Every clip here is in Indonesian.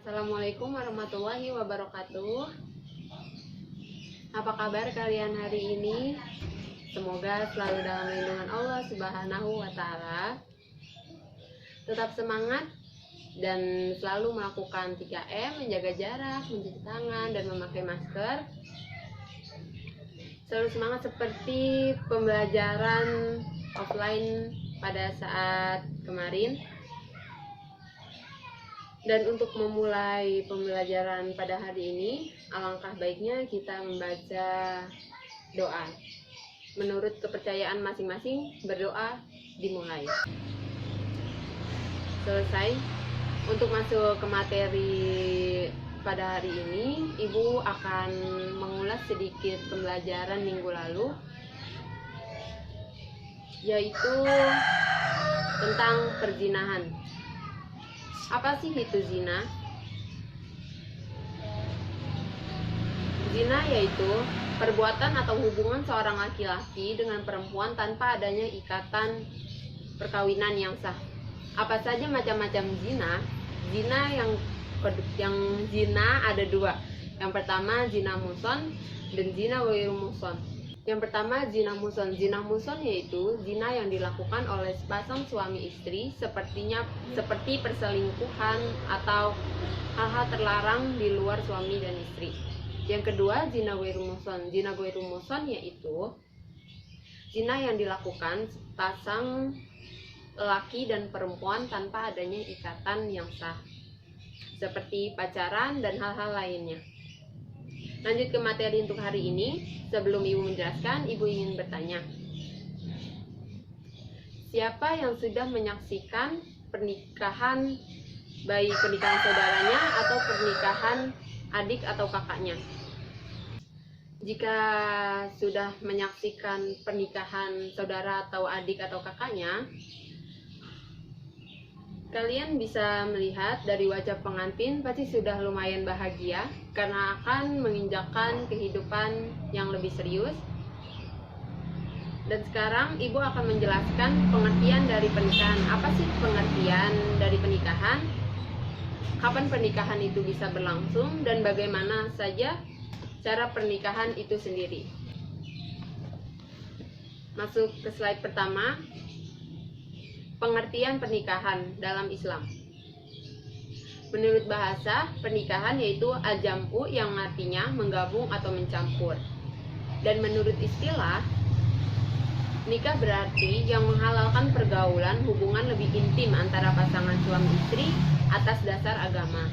Assalamualaikum warahmatullahi wabarakatuh. Apa kabar kalian hari ini? Semoga selalu dalam lindungan Allah Subhanahu wa Ta'ala. Tetap semangat dan selalu melakukan 3M, menjaga jarak, mencuci tangan, dan memakai masker. Selalu semangat seperti pembelajaran offline pada saat kemarin. Dan untuk memulai pembelajaran pada hari ini, alangkah baiknya kita membaca doa. Menurut kepercayaan masing-masing, berdoa dimulai. Selesai. Untuk masuk ke materi pada hari ini, Ibu akan mengulas sedikit pembelajaran minggu lalu, yaitu tentang perzinahan. Apa sih itu zina? Zina yaitu perbuatan atau hubungan seorang laki-laki dengan perempuan tanpa adanya ikatan perkawinan yang sah. Apa saja macam-macam zina? Zina yang zina ada dua. Yang pertama zina muhsan dan zina ghairu muhsan. Yang pertama zina muhsan. Zina muhsan yaitu zina yang dilakukan oleh sepasang suami istri seperti perselingkuhan atau hal-hal terlarang di luar suami dan istri. Yang kedua zina ghairu muhsan. Zina ghairu muhsan yaitu zina yang dilakukan sepasang laki dan perempuan tanpa adanya ikatan yang sah, seperti pacaran dan hal-hal lainnya. Lanjut ke materi untuk hari ini. Sebelum Ibu menjelaskan, Ibu ingin bertanya, siapa yang sudah menyaksikan pernikahan, baik pernikahan saudaranya atau pernikahan adik atau kakaknya? Jika sudah menyaksikan pernikahan saudara atau adik atau kakaknya, kalian bisa melihat dari wajah pengantin pasti sudah lumayan bahagia karena akan menginjakkan kehidupan yang lebih serius. Dan sekarang Ibu akan menjelaskan pengertian dari pernikahan. Apa sih pengertian dari pernikahan? Kapan pernikahan itu bisa berlangsung dan bagaimana saja cara pernikahan itu sendiri? Masuk ke slide pertama. Pengertian pernikahan dalam Islam. Menurut bahasa, pernikahan yaitu al-jam'u yang artinya menggabung atau mencampur. Dan menurut istilah, nikah berarti yang menghalalkan pergaulan hubungan lebih intim antara pasangan suami istri atas dasar agama.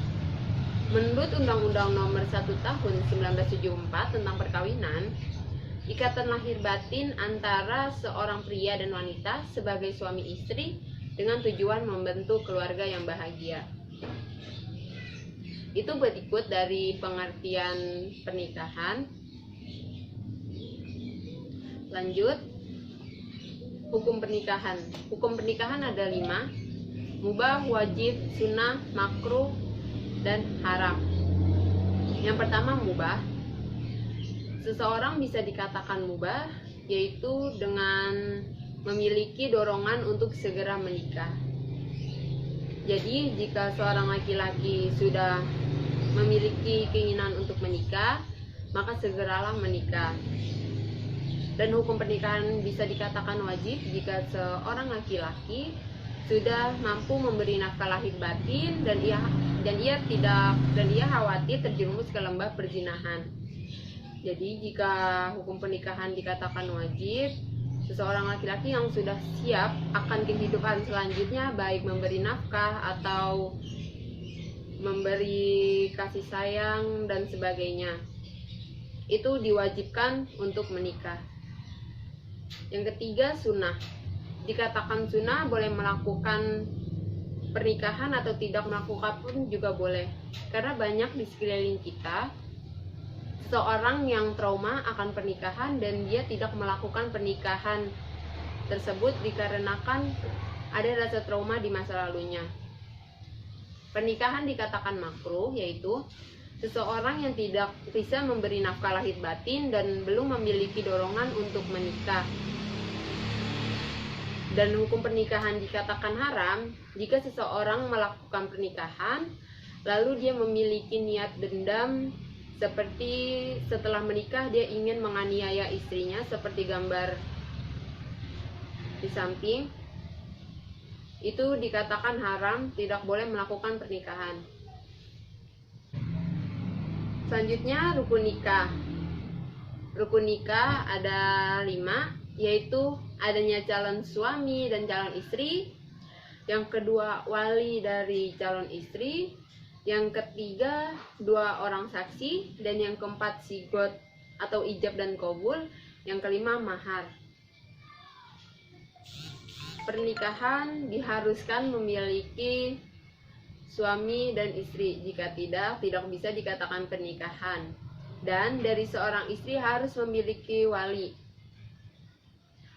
Menurut Undang-Undang Nomor 1 Tahun 1974 tentang perkawinan, ikatan lahir batin antara seorang pria dan wanita sebagai suami istri dengan tujuan membentuk keluarga yang bahagia. Itu berikut dari pengertian pernikahan. Lanjut, hukum pernikahan. Hukum pernikahan ada 5: mubah, wajib, sunnah, makruh, dan haram. Yang pertama mubah. Seseorang bisa dikatakan mubah yaitu dengan memiliki dorongan untuk segera menikah. Jadi jika seorang laki-laki sudah memiliki keinginan untuk menikah, maka segeralah menikah. Dan hukum pernikahan bisa dikatakan wajib jika seorang laki-laki sudah mampu memberi nafkah lahir batin dan ia khawatir terjerumus ke lembah perzinahan. Jadi jika hukum pernikahan dikatakan wajib, seseorang laki-laki yang sudah siap akan kehidupan selanjutnya, baik memberi nafkah atau memberi kasih sayang dan sebagainya, itu diwajibkan untuk menikah. Yang ketiga sunnah. Dikatakan sunnah boleh melakukan pernikahan atau tidak melakukan pun juga boleh, karena banyak di sekeliling kita seorang yang trauma akan pernikahan dan dia tidak melakukan pernikahan tersebut dikarenakan ada rasa trauma di masa lalunya. Pernikahan dikatakan makruh yaitu seseorang yang tidak bisa memberi nafkah lahir batin dan belum memiliki dorongan untuk menikah. Dan hukum pernikahan dikatakan haram jika seseorang melakukan pernikahan lalu dia memiliki niat dendam, seperti setelah menikah dia ingin menganiaya istrinya seperti gambar di samping, itu dikatakan haram, tidak boleh melakukan pernikahan. Selanjutnya rukun nikah. Rukun nikah ada 5, yaitu adanya calon suami dan calon istri, yang kedua wali dari calon istri, yang ketiga 2 orang saksi, dan yang keempat sigot atau ijab dan qabul, yang kelima mahar. Pernikahan diharuskan memiliki suami dan istri, jika tidak bisa dikatakan pernikahan. Dan dari seorang istri harus memiliki wali.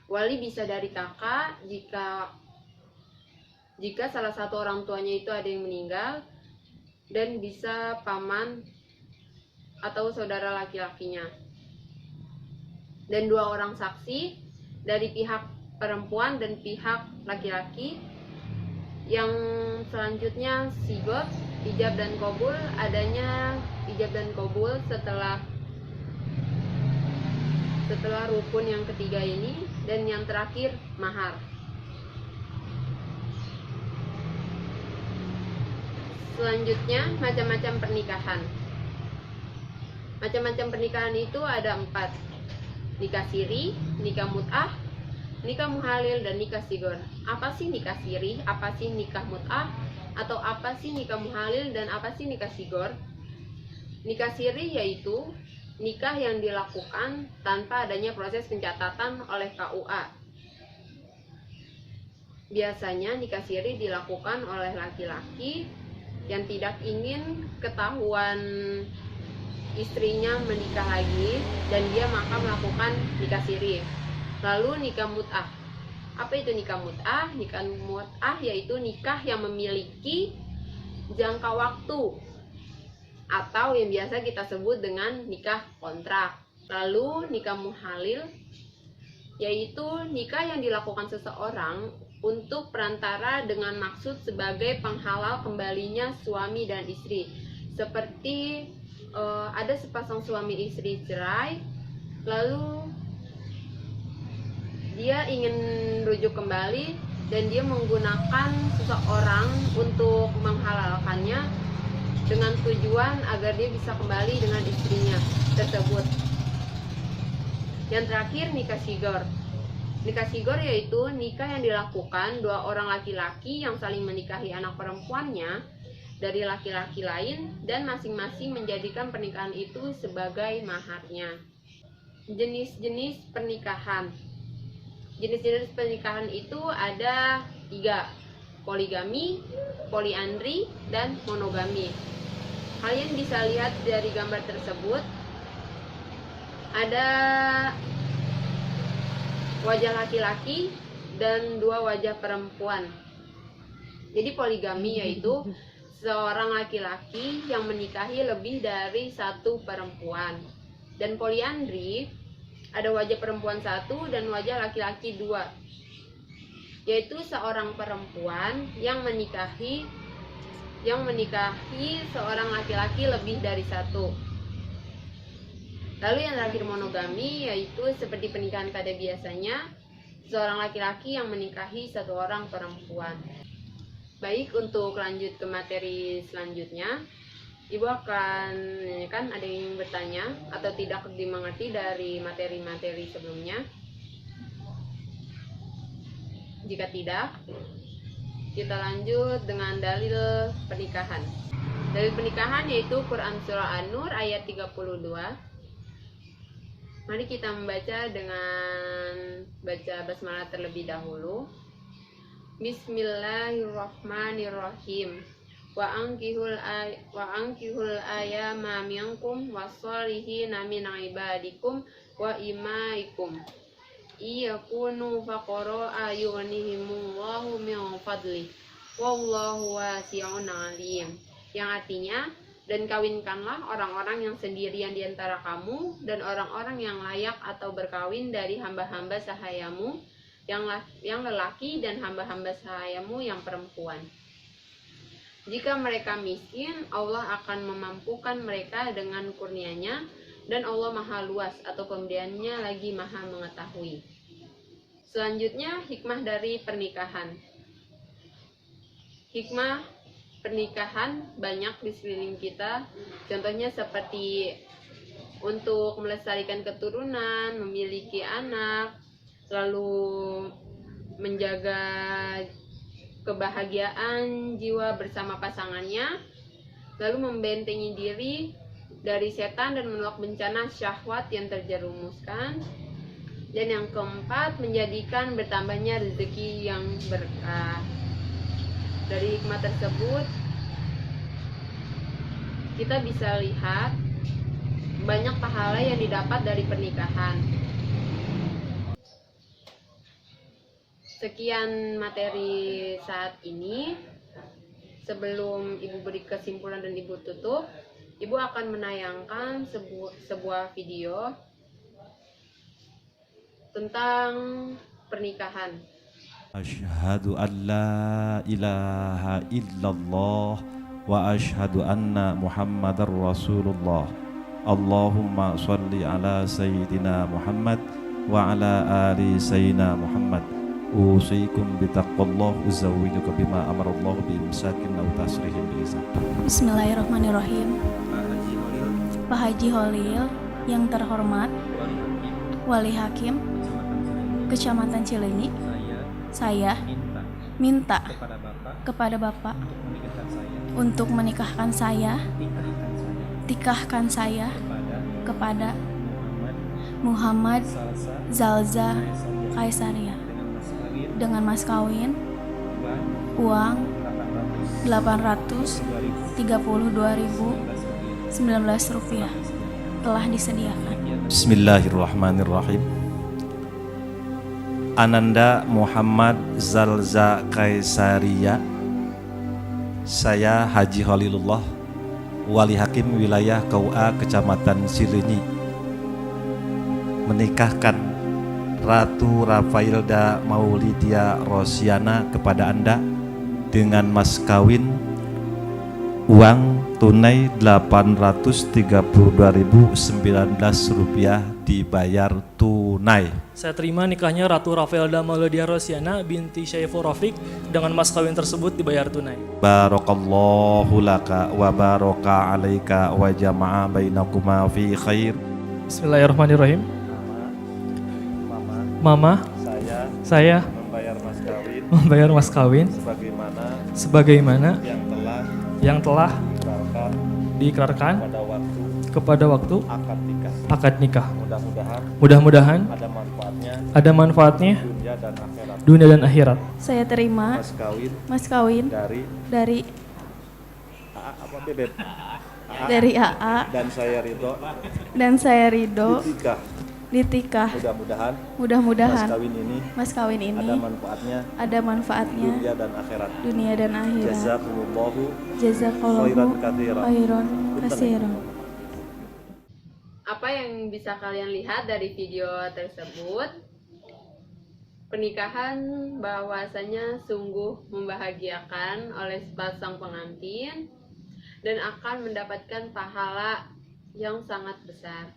Wali bisa dari kakak jika salah satu orang tuanya itu ada yang meninggal, dan bisa paman atau saudara laki-lakinya. Dan 2 orang saksi dari pihak perempuan dan pihak laki-laki. Yang selanjutnya sigot, ijab dan qabul, adanya ijab dan qabul setelah rukun yang ketiga ini. Dan yang terakhir mahar. Selanjutnya macam-macam pernikahan. Macam-macam pernikahan itu ada 4: nikah siri, nikah mut'ah, nikah muhalil, dan nikah sigor. Apa sih nikah siri? Apa sih nikah mut'ah? Atau apa sih nikah muhalil dan apa sih nikah sigor? Nikah siri yaitu nikah yang dilakukan tanpa adanya proses pencatatan oleh KUA. Biasanya nikah siri dilakukan oleh laki-laki yang tidak ingin ketahuan istrinya menikah lagi, dan dia maka melakukan nikah siri. Lalu nikah mut'ah. Apa itu nikah mut'ah? Nikah mut'ah yaitu nikah yang memiliki jangka waktu, atau yang biasa kita sebut dengan nikah kontrak. Lalu nikah muhalil yaitu nikah yang dilakukan seseorang untuk perantara dengan maksud sebagai penghalal kembalinya suami dan istri. Seperti ada sepasang suami istri cerai, lalu dia ingin rujuk kembali, dan dia menggunakan seseorang untuk menghalalkannya dengan tujuan agar dia bisa kembali dengan istrinya tersebut. Yang terakhir nikah sigor. Nikah sigor yaitu nikah yang dilakukan 2 orang laki-laki yang saling menikahi anak perempuannya dari laki-laki lain, dan masing-masing menjadikan pernikahan itu sebagai maharnya. Jenis-jenis pernikahan. Jenis-jenis pernikahan itu ada 3: poligami, poliandri, dan monogami. Kalian bisa lihat dari gambar tersebut, ada wajah laki-laki dan 2 wajah perempuan. Jadi poligami yaitu seorang laki-laki yang menikahi lebih dari 1 perempuan. Dan poliandri ada wajah perempuan 1 dan wajah laki-laki 2, yaitu seorang perempuan yang menikahi seorang laki-laki lebih dari 1. Lalu yang terakhir monogami, yaitu seperti pernikahan pada biasanya, seorang laki-laki yang menikahi 1 orang perempuan. Baik, untuk lanjut ke materi selanjutnya, Ibu akan ada yang bertanya atau tidak dimengerti dari materi-materi sebelumnya. Jika tidak, kita lanjut dengan dalil pernikahan. Dalil pernikahan yaitu Quran Surah An-Nur ayat 32. Mari kita membaca dengan baca basmalah terlebih dahulu. Bismillahirrahmanirrahim. Wa ankihul ayama minkum wassolihina min ibadikum wa imaikum iyakunu faqara ayunihimullahu min fadlih wallahu wasi'un alim. Yang artinya, dan kawinkanlah orang-orang yang sendirian di antara kamu dan orang-orang yang layak atau berkawin dari hamba-hamba sahayamu yang lelaki dan hamba-hamba sahayamu yang perempuan. Jika mereka miskin, Allah akan memampukan mereka dengan kurnia-Nya, dan Allah Maha luas atau pemberiannya lagi Maha mengetahui. Selanjutnya, hikmah dari pernikahan. Hikmah pernikahan banyak di sekeliling kita. Contohnya seperti untuk melestarikan keturunan, memiliki anak, lalu menjaga kebahagiaan jiwa bersama pasangannya, lalu membentengi diri dari setan dan menolak bencana syahwat yang terjerumuskan. Dan yang keempat, menjadikan bertambahnya rezeki yang berkah. Dari hikmah tersebut, kita bisa lihat banyak pahala yang didapat dari pernikahan. Sekian materi saat ini. Sebelum Ibu beri kesimpulan dan Ibu tutup, Ibu akan menayangkan sebuah video tentang pernikahan. Asyhadu an la ilaha illallah wa asyhadu anna Muhammadar Rasulullah. Allahumma sholli ala sayyidina Muhammad wa ala ali sayyidina Muhammad. Usikum bitaqwallah uzawwijuka bima amarallahu biimsakin aw tasrihim biisan. Bismillahirrahmanirrahim. Pak Haji Holil yang terhormat Wali Hakim Kecamatan Cileunyi, saya minta kepada Bapak untuk menikahkan saya kepada Muhammad Zalza Kaisaria dengan mas kawin uang 832.019 rupiah telah disediakan. Bismillahirrahmanirrahim. Ananda Muhammad Zalza Kaisaria. Saya Haji Holilullah, Wali Hakim Wilayah KUA Kecamatan Cileunyi, menikahkan Ratu Rafailda Maulidia Rosiana kepada Anda dengan mas kawin uang tunai 832.019 rupiah dibayar tunai. Saya terima nikahnya Ratu Rafailda Maulidia Rosiana binti Syaiful Rafiq dengan mas kawin tersebut dibayar tunai. Barakallahu laka wa baraka alaika wa jama'a bainakuma fi khair. Bismillahirrahmanirrahim. Mama, saya membayar mas kawin sebagaimana yang telah diikrarkan kepada waktu akad nikah. Mudah-mudahan ada manfaatnya dunia dan akhirat. Saya terima mas kawin dari AA dan saya ridho ditikah. Mudah-mudahan mas kawin ini ada manfaatnya dunia dan akhirat. Jazakallahu khairan katsiran. Apa yang bisa kalian lihat dari video tersebut? Pernikahan bahwasanya sungguh membahagiakan oleh sepasang pengantin dan akan mendapatkan pahala yang sangat besar.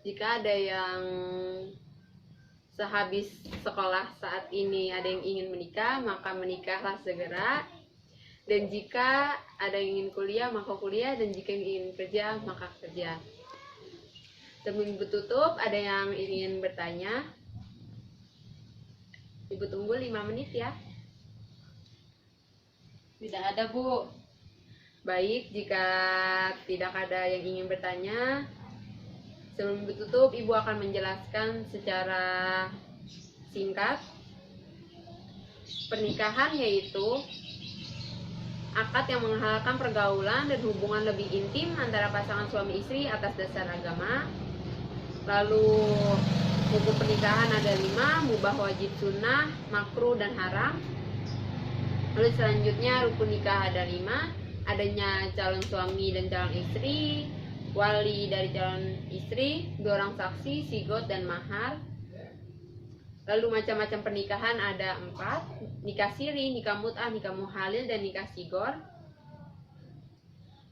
Jika ada yang sehabis sekolah saat ini ada yang ingin menikah, maka menikahlah segera. Dan jika ada yang ingin kuliah, maka kuliah. Dan jika yang ingin kerja, maka kerja. Sebelum Ibu tutup, ada yang ingin bertanya? Ibu tunggu 5 menit ya. Tidak ada, Bu. Baik, jika tidak ada yang ingin bertanya, sebelum Ibu tutup, Ibu akan menjelaskan secara singkat. Pernikahan yaitu akad yang menghalalkan pergaulan dan hubungan lebih intim antara pasangan suami istri atas dasar agama. Lalu hukum pernikahan ada 5, mubah, wajib, sunnah, makruh, dan haram. Lalu selanjutnya rukun nikah ada 5, adanya calon suami dan calon istri, wali dari calon istri, 2 orang saksi, sigot, dan mahar. Lalu macam-macam pernikahan ada 4, nikah siri, nikah mut'ah, nikah muhalil, dan nikah sigor.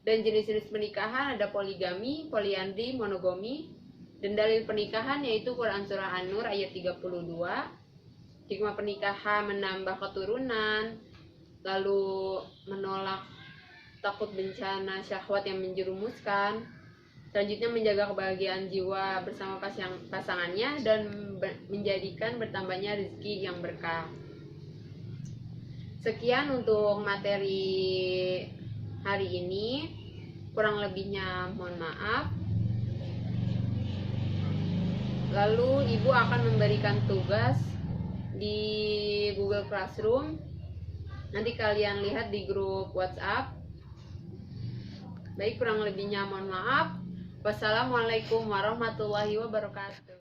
Dan jenis-jenis pernikahan ada poligami, poliandri, monogami. Dan dalil pernikahan yaitu Quran Surah An-Nur ayat 32. Hikmah pernikahan menambah keturunan, lalu menolak takut bencana syahwat yang menjerumuskan. Selanjutnya menjaga kebahagiaan jiwa bersama pasangannya dan menjadikan bertambahnya rezeki yang berkah. Sekian untuk materi hari ini. Kurang lebihnya mohon maaf. Lalu Ibu akan memberikan tugas di Google Classroom. Nanti kalian lihat di grup WhatsApp. Baik, kurang lebihnya mohon maaf. Wassalamualaikum warahmatullahi wabarakatuh.